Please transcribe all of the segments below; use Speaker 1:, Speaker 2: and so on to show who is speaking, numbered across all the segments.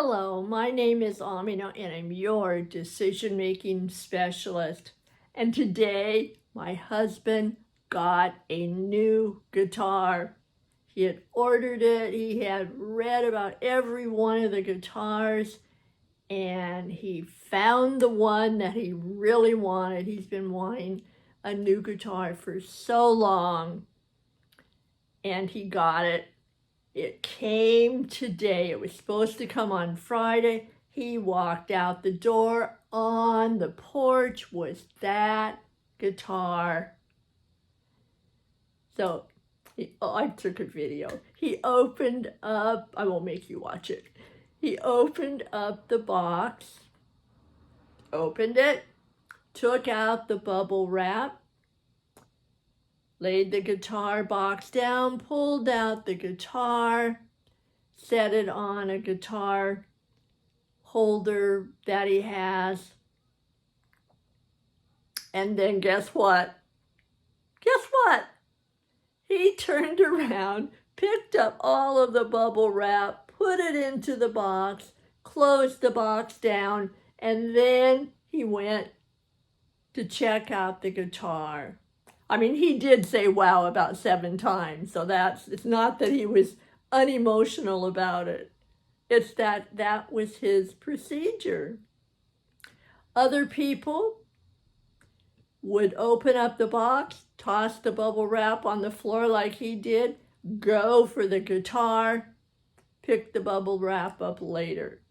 Speaker 1: Hello, my name is Amina and I'm your decision-making specialist. And today, my husband got a new guitar. He had ordered it, he had read about every one of the guitars, and he found the one that he really wanted. He's been wanting a new guitar for so long, and he got it. It came today. It was supposed to come on Friday. He walked out the door. On the porch was that guitar. So I took a video. He opened up, I won't make you watch it. He opened up the box, opened it, took out the bubble wrap, laid the guitar box down, pulled out the guitar, set it on a guitar holder that he has. And then guess what? Guess what? He turned around, picked up all of the bubble wrap, put it into the box, closed the box down, and then he went to check out the guitar. I mean, he did say wow about 7 times, so it's not that he was unemotional about it. It's that was his procedure. Other people would open up the box, toss the bubble wrap on the floor like he did, go for the guitar, pick the bubble wrap up later.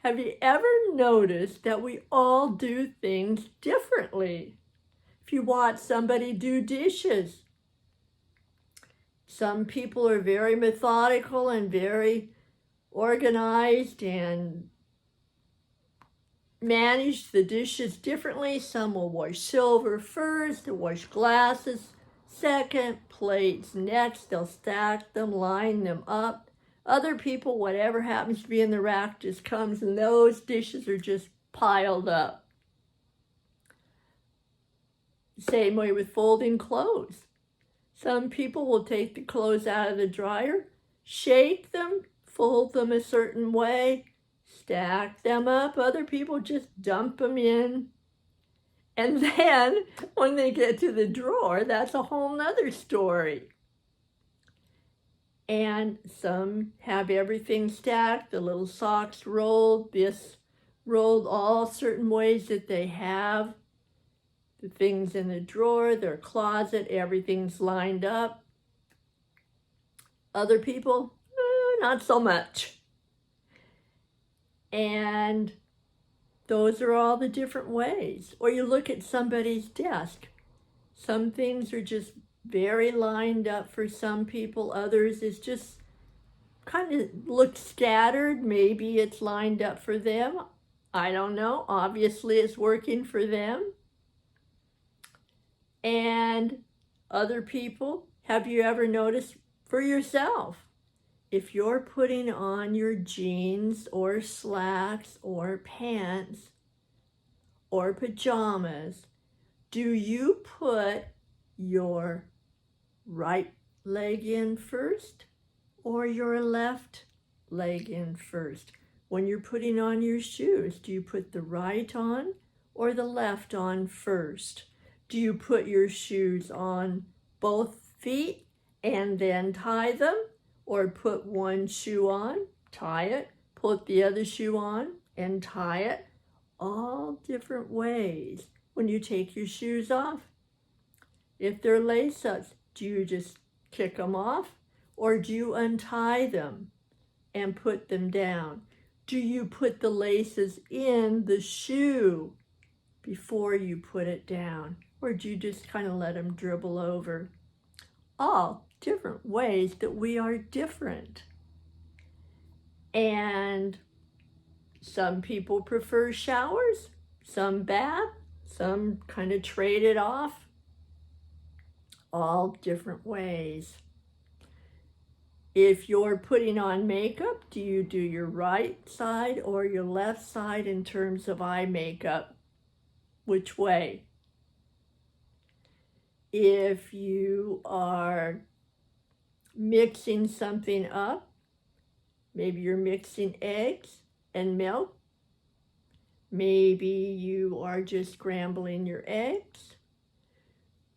Speaker 1: Have you ever noticed that we all do things differently? If you watch somebody do dishes, some people are very methodical and very organized and manage the dishes differently. Some will wash silver first, they'll wash glasses second, plates next. They'll stack them, line them up. Other people, whatever happens to be in the rack just comes and those dishes are just piled up. Same way with folding clothes. Some people will take the clothes out of the dryer, shake them, fold them a certain way, stack them up. Other people just dump them in. And then when they get to the drawer, that's a whole nother story. And some have everything stacked, the little socks rolled, this rolled, all certain ways that they have. The things in the drawer, their closet, everything's lined up. Other people, not so much. And those are all the different ways. Or you look at somebody's desk. Some things are just very lined up for some people. Others is just kind of look scattered. Maybe it's lined up for them. I don't know. Obviously, it's working for them. And other people, have you ever noticed for yourself, if you're putting on your jeans or slacks or pants or pajamas, do you put your right leg in first or your left leg in first? When you're putting on your shoes, do you put the right on or the left on first? Do you put your shoes on both feet and then tie them? Or put one shoe on, tie it, put the other shoe on and tie it? All different ways. When you take your shoes off, if they're lace-ups, do you just kick them off? Or do you untie them and put them down? Do you put the laces in the shoe before you put it down? Or do you just kind of let them dribble over? All different ways that we are different. And some people prefer showers, some bath, some kind of trade it off. All different ways. If you're putting on makeup, do you do your right side or your left side in terms of eye makeup? Which way? If you are mixing something up, Maybe you're mixing eggs and milk. Maybe you are just scrambling your eggs.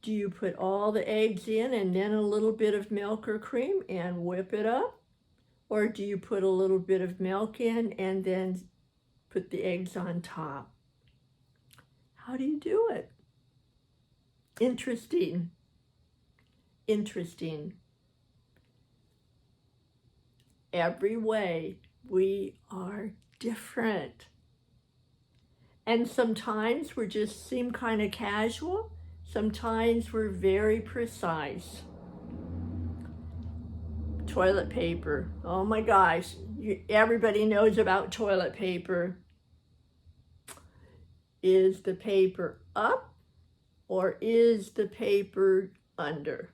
Speaker 1: Do you put all the eggs in and then a little bit of milk or cream and whip it up? Or do you put a little bit of milk in and then put the eggs on top? How do you do it? Interesting. Interesting. Every way we are different. And sometimes we just seem kind of casual. Sometimes we're very precise. Toilet paper. Oh my gosh. Everybody knows about toilet paper. Is the paper up or is the paper under?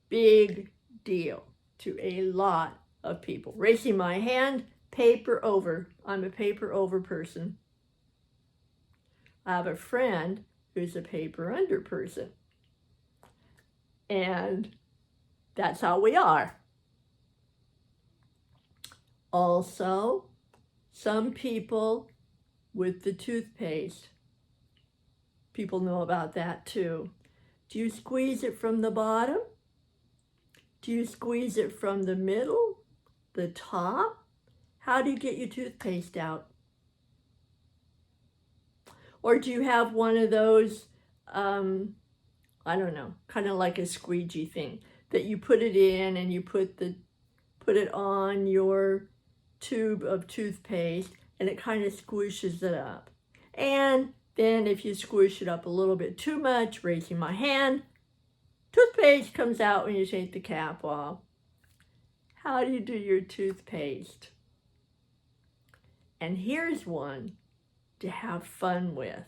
Speaker 1: Big deal to a lot of people. Raising my hand, paper over. I'm a paper over person. I have a friend who's a paper under person. And that's how we are. Also, some people with the toothpaste. People know about that too. Do you squeeze it from the bottom? Do you squeeze it from the middle? The top? How do you get your toothpaste out? Or do you have one of those, I don't know, kind of like a squeegee thing that you put it in and you put it on your tube of toothpaste and it kind of squishes it up. And then if you squish it up a little bit too much, raising my hand, toothpaste comes out when you take the cap off. How do you do your toothpaste? And here's one to have fun with.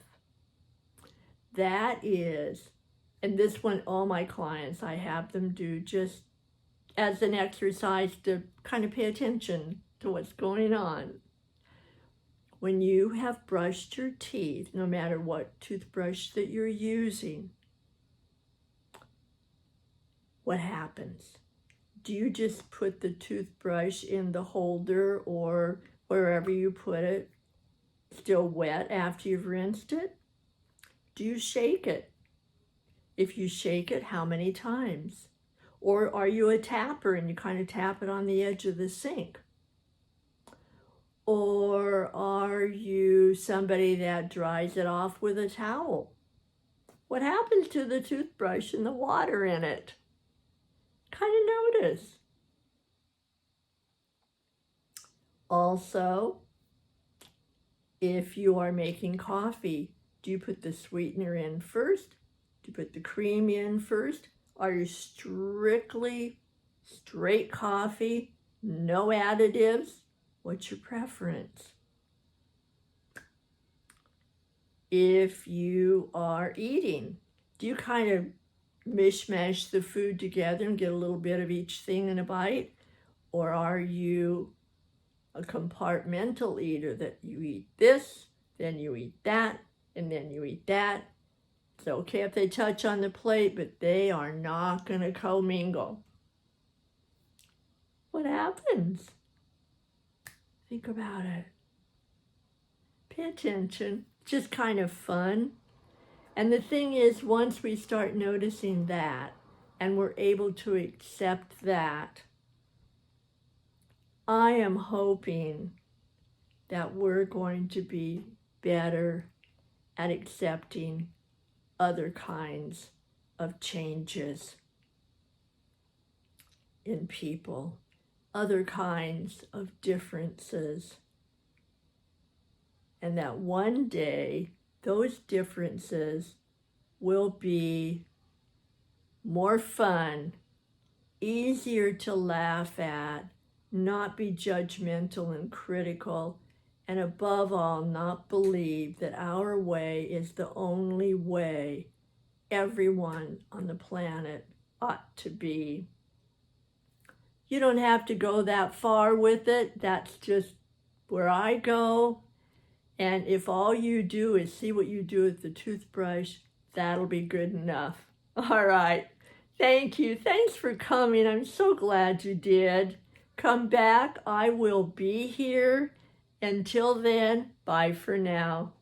Speaker 1: That is, and this one, all my clients, I have them do just as an exercise to kind of pay attention to what's going on. When you have brushed your teeth, no matter what toothbrush that you're using, what happens? Do you just put the toothbrush in the holder or wherever you put it, still wet after you've rinsed it? Do you shake it? If you shake it, how many times? Or are you a tapper and you kind of tap it on the edge of the sink? Or are you somebody that dries it off with a towel? What happens to the toothbrush and the water in it? Kind of notice. Also, if you are making coffee, do you put the sweetener in first? Do you put the cream in first? Are you strictly straight coffee, no additives? What's your preference? If you are eating, do you kind of mishmash the food together and get a little bit of each thing in a bite? Or are you a compartmental eater that you eat this, then you eat that, and then you eat that? It's okay if they touch on the plate, but they are not going to commingle. What happens? Think about it. Pay attention. It's just kind of fun. And the thing is, once we start noticing that and we're able to accept that, I am hoping that we're going to be better at accepting other kinds of changes in people, other kinds of differences, and that one day those differences will be more fun, easier to laugh at, not be judgmental and critical, and above all, not believe that our way is the only way everyone on the planet ought to be. You don't have to go that far with it. That's just where I go. And if all you do is see what you do with the toothbrush, that'll be good enough. All right. Thank you. Thanks for coming. I'm so glad you did. Come back. I will be here. Until then, bye for now.